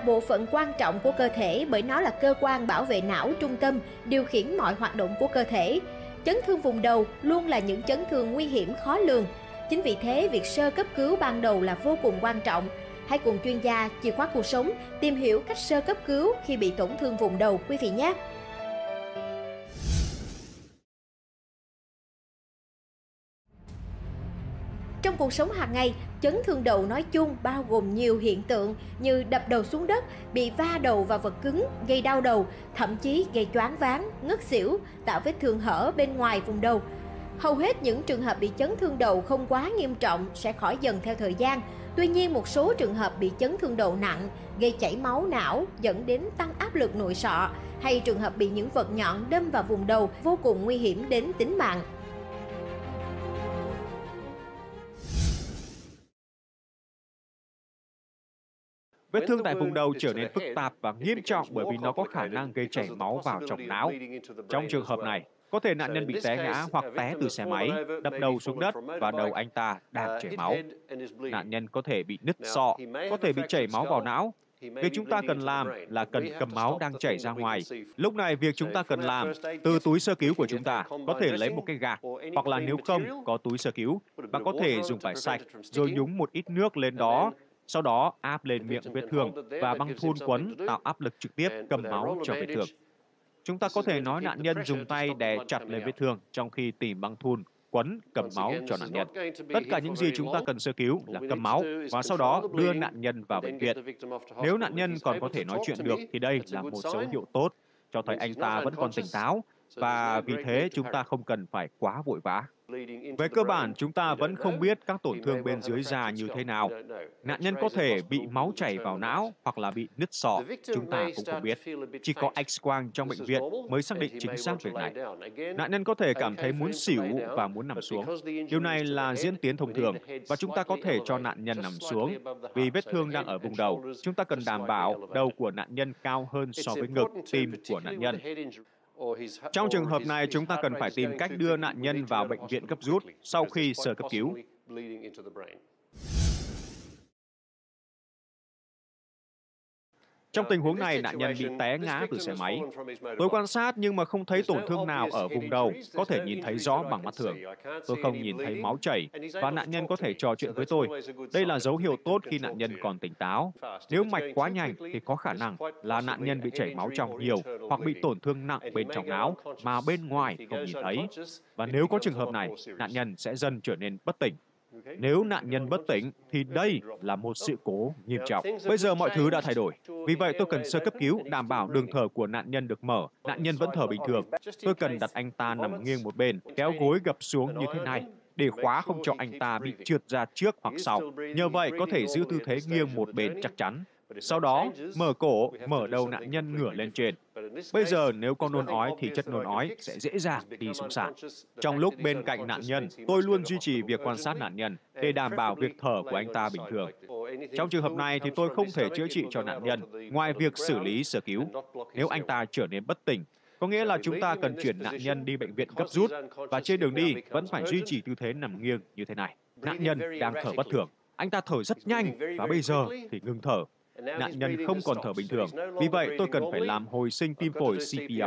bộ phận quan trọng của cơ thể bởi nó là cơ quan bảo vệ não trung tâm, điều khiển mọi hoạt động của cơ thể. Chấn thương vùng đầu luôn là những chấn thương nguy hiểm khó lường. Chính vì thế, việc sơ cấp cứu ban đầu là vô cùng quan trọng. Hãy cùng chuyên gia chìa khóa cuộc sống tìm hiểu cách sơ cấp cứu khi bị tổn thương vùng đầu quý vị nhé. Trong cuộc sống hàng ngày, chấn thương đầu nói chung bao gồm nhiều hiện tượng như đập đầu xuống đất, bị va đầu vào vật cứng, gây đau đầu, thậm chí gây choáng váng, ngất xỉu, tạo vết thương hở bên ngoài vùng đầu. Hầu hết những trường hợp bị chấn thương đầu không quá nghiêm trọng sẽ khỏi dần theo thời gian. Tuy nhiên, một số trường hợp bị chấn thương đầu nặng, gây chảy máu não dẫn đến tăng áp lực nội sọ, hay trường hợp bị những vật nhọn đâm vào vùng đầu vô cùng nguy hiểm đến tính mạng. Vết thương tại vùng đầu trở nên phức tạp và nghiêm trọng bởi vì nó có khả năng gây chảy máu vào trong não. Trong trường hợp này, có thể nạn nhân bị té ngã hoặc té từ xe máy, đập đầu xuống đất và đầu anh ta đang chảy máu. Nạn nhân có thể bị nứt sọ, có thể bị chảy máu vào não. Việc chúng ta cần làm là cần cầm máu đang chảy ra ngoài. Lúc này, việc chúng ta cần làm, từ túi sơ cứu của chúng ta, có thể lấy một cái gạt, hoặc là nếu không có túi sơ cứu, bạn có thể dùng vải sạch, rồi nhúng một ít nước lên đó, sau đó áp lên miệng vết thương và băng thun quấn tạo áp lực trực tiếp cầm máu cho vết thương. Chúng ta có thể nói nạn nhân dùng tay đè chặt lên vết thương trong khi tìm băng thun quấn cầm máu cho nạn nhân. Tất cả những gì chúng ta cần sơ cứu là cầm máu và sau đó đưa nạn nhân vào bệnh viện. Nếu nạn nhân còn có thể nói chuyện được thì đây là một dấu hiệu tốt, cho thấy anh ta vẫn còn tỉnh táo, và vì thế chúng ta không cần phải quá vội vã. Về cơ bản, chúng ta vẫn không biết các tổn thương bên dưới da như thế nào. Nạn nhân có thể bị máu chảy vào não hoặc là bị nứt sọ, chúng ta cũng không biết. Chỉ có X-quang trong bệnh viện mới xác định chính xác việc này. Nạn nhân có thể cảm thấy muốn xỉu và muốn nằm xuống. Điều này là diễn tiến thông thường và chúng ta có thể cho nạn nhân nằm xuống. Vì vết thương đang ở vùng đầu, chúng ta cần đảm bảo đầu của nạn nhân cao hơn so với ngực, tim của nạn nhân. Trong trường hợp này, chúng ta cần phải tìm cách đưa nạn nhân vào bệnh viện gấp rút sau khi sơ cấp cứu. Trong tình huống này, nạn nhân bị té ngã từ xe máy. Tôi quan sát nhưng mà không thấy tổn thương nào ở vùng đầu, có thể nhìn thấy rõ bằng mắt thường. Tôi không nhìn thấy máu chảy và nạn nhân có thể trò chuyện với tôi. Đây là dấu hiệu tốt khi nạn nhân còn tỉnh táo. Nếu mạch quá nhanh thì có khả năng là nạn nhân bị chảy máu trong nhiều hoặc bị tổn thương nặng bên trong não mà bên ngoài không nhìn thấy. Và nếu có trường hợp này, nạn nhân sẽ dần trở nên bất tỉnh. Nếu nạn nhân bất tỉnh thì đây là một sự cố nghiêm trọng. Bây giờ mọi thứ đã thay đổi. Vì vậy tôi cần sơ cấp cứu đảm bảo đường thở của nạn nhân được mở. Nạn nhân vẫn thở bình thường. Tôi cần đặt anh ta nằm nghiêng một bên, kéo gối gập xuống như thế này để khóa không cho anh ta bị trượt ra trước hoặc sau. Nhờ vậy có thể giữ tư thế nghiêng một bên chắc chắn. Sau đó, mở cổ, mở đầu nạn nhân ngửa lên trên. Bây giờ nếu có nôn ói thì chất nôn ói sẽ dễ dàng đi xuống sàn. Trong lúc bên cạnh nạn nhân, tôi luôn duy trì việc quan sát nạn nhân để đảm bảo việc thở của anh ta bình thường. Trong trường hợp này thì tôi không thể chữa trị cho nạn nhân ngoài việc xử lý sơ cứu. Nếu anh ta trở nên bất tỉnh, có nghĩa là chúng ta cần chuyển nạn nhân đi bệnh viện gấp rút và trên đường đi vẫn phải duy trì tư thế nằm nghiêng như thế này. Nạn nhân đang thở bất thường. Anh ta thở rất nhanh và bây giờ thì ngừng thở. Nạn nhân không còn thở bình thường, vì vậy tôi cần phải làm hồi sinh tim phổi CPR.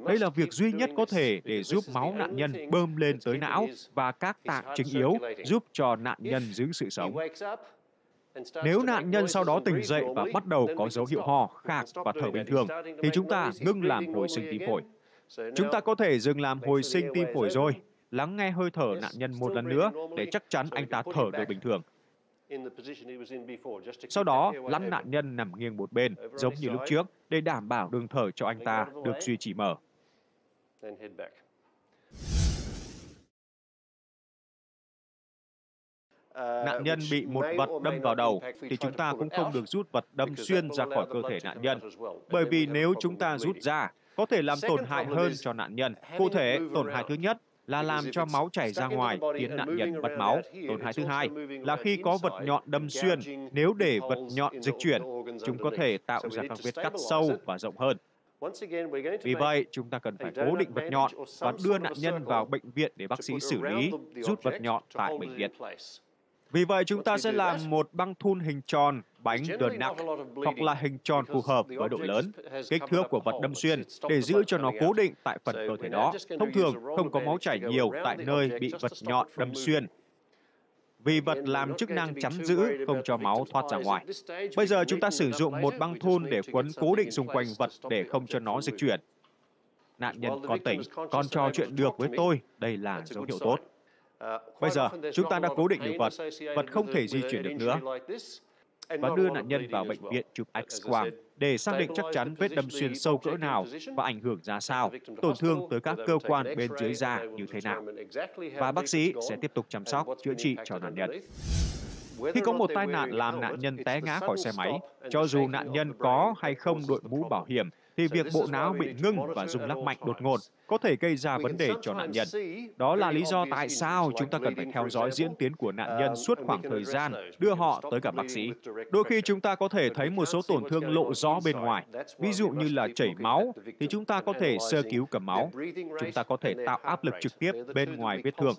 Đây là việc duy nhất có thể để giúp máu nạn nhân bơm lên tới não và các tạng chính yếu, giúp cho nạn nhân giữ sự sống. Nếu nạn nhân sau đó tỉnh dậy và bắt đầu có dấu hiệu ho, khạc và thở bình thường, thì chúng ta ngưng làm hồi sinh tim phổi. Chúng ta có thể dừng làm hồi sinh tim phổi rồi. Lắng nghe hơi thở nạn nhân một lần nữa để chắc chắn anh ta thở được bình thường. Sau đó, lăn nạn nhân nằm nghiêng một bên, giống như lúc trước, để đảm bảo đường thở cho anh ta được duy trì mở. Nạn nhân bị một vật đâm vào đầu, thì chúng ta cũng không được rút vật đâm xuyên ra khỏi cơ thể nạn nhân. Bởi vì nếu chúng ta rút ra, có thể làm tổn hại hơn cho nạn nhân. Cụ thể, tổn hại thứ nhất là làm cho máu chảy ra ngoài, khiến nạn nhân mất máu. Tổn hại thứ hai là khi có vật nhọn đâm xuyên, nếu để vật nhọn dịch chuyển, chúng có thể tạo ra các vết cắt sâu và rộng hơn. Vì vậy, chúng ta cần phải cố định vật nhọn và đưa nạn nhân vào bệnh viện để bác sĩ xử lý, rút vật nhọn tại bệnh viện. Vì vậy, chúng ta sẽ làm một băng thun hình tròn, bánh Dunnock, hoặc là hình tròn phù hợp với độ lớn, kích thước của vật đâm xuyên để giữ cho nó cố định tại phần cơ thể đó. Thông thường, không có máu chảy nhiều tại nơi bị vật nhọn đâm xuyên, vì vật làm chức năng chắn giữ không cho máu thoát ra ngoài. Bây giờ chúng ta sử dụng một băng thun để quấn cố định xung quanh vật để không cho nó dịch chuyển. Nạn nhân còn tỉnh, còn trò chuyện được với tôi, đây là dấu hiệu tốt. Bây giờ, chúng ta đã cố định được vật, vật không thể di chuyển được nữa, và đưa nạn nhân vào bệnh viện chụp X-quang để xác định chắc chắn vết đâm xuyên sâu cỡ nào và ảnh hưởng ra sao, tổn thương tới các cơ quan bên dưới da như thế nào. Và bác sĩ sẽ tiếp tục chăm sóc, chữa trị cho nạn nhân. Khi có một tai nạn làm nạn nhân té ngã khỏi xe máy, cho dù nạn nhân có hay không đội mũ bảo hiểm, thì việc bộ não bị ngưng và rung lắc mạnh đột ngột có thể gây ra vấn đề cho nạn nhân. Đó là lý do tại sao chúng ta cần phải theo dõi diễn tiến của nạn nhân suốt khoảng thời gian đưa họ tới gặp bác sĩ. Đôi khi chúng ta có thể thấy một số tổn thương lộ rõ bên ngoài, ví dụ như là chảy máu, thì chúng ta có thể sơ cứu cầm máu. Chúng ta có thể tạo áp lực trực tiếp bên ngoài vết thương,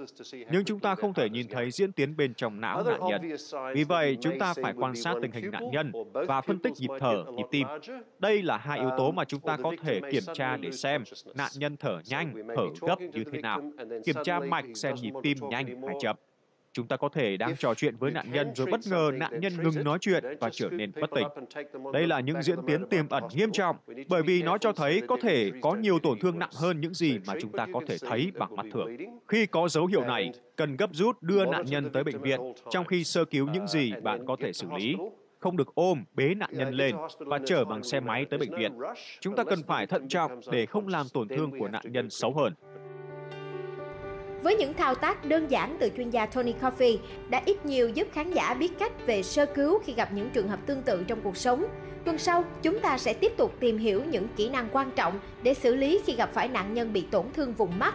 nhưng chúng ta không thể nhìn thấy diễn tiến bên trong não nạn nhân. Vì vậy, chúng ta phải quan sát tình hình nạn nhân và phân tích nhịp thở, nhịp tim. Đây là hai yếu tố mà chúng ta có thể kiểm tra để xem nạn nhân thở nhanh, thở gấp như thế nào, kiểm tra mạch xem nhịp tim nhanh hay chậm. Chúng ta có thể đang trò chuyện với nạn nhân rồi bất ngờ nạn nhân ngừng nói chuyện và trở nên bất tỉnh. Đây là những diễn tiến tiềm ẩn nghiêm trọng, bởi vì nó cho thấy có thể có nhiều tổn thương nặng hơn những gì mà chúng ta có thể thấy bằng mắt thường. Khi có dấu hiệu này, cần gấp rút đưa nạn nhân tới bệnh viện, trong khi sơ cứu những gì bạn có thể xử lý. Không được ôm, bế nạn nhân lên và chở bằng xe máy tới bệnh viện. Chúng ta cần phải thận trọng để không làm tổn thương của nạn nhân xấu hơn. Với những thao tác đơn giản từ chuyên gia Tony Coffey đã ít nhiều giúp khán giả biết cách về sơ cứu khi gặp những trường hợp tương tự trong cuộc sống. Tuần sau, chúng ta sẽ tiếp tục tìm hiểu những kỹ năng quan trọng để xử lý khi gặp phải nạn nhân bị tổn thương vùng mắt,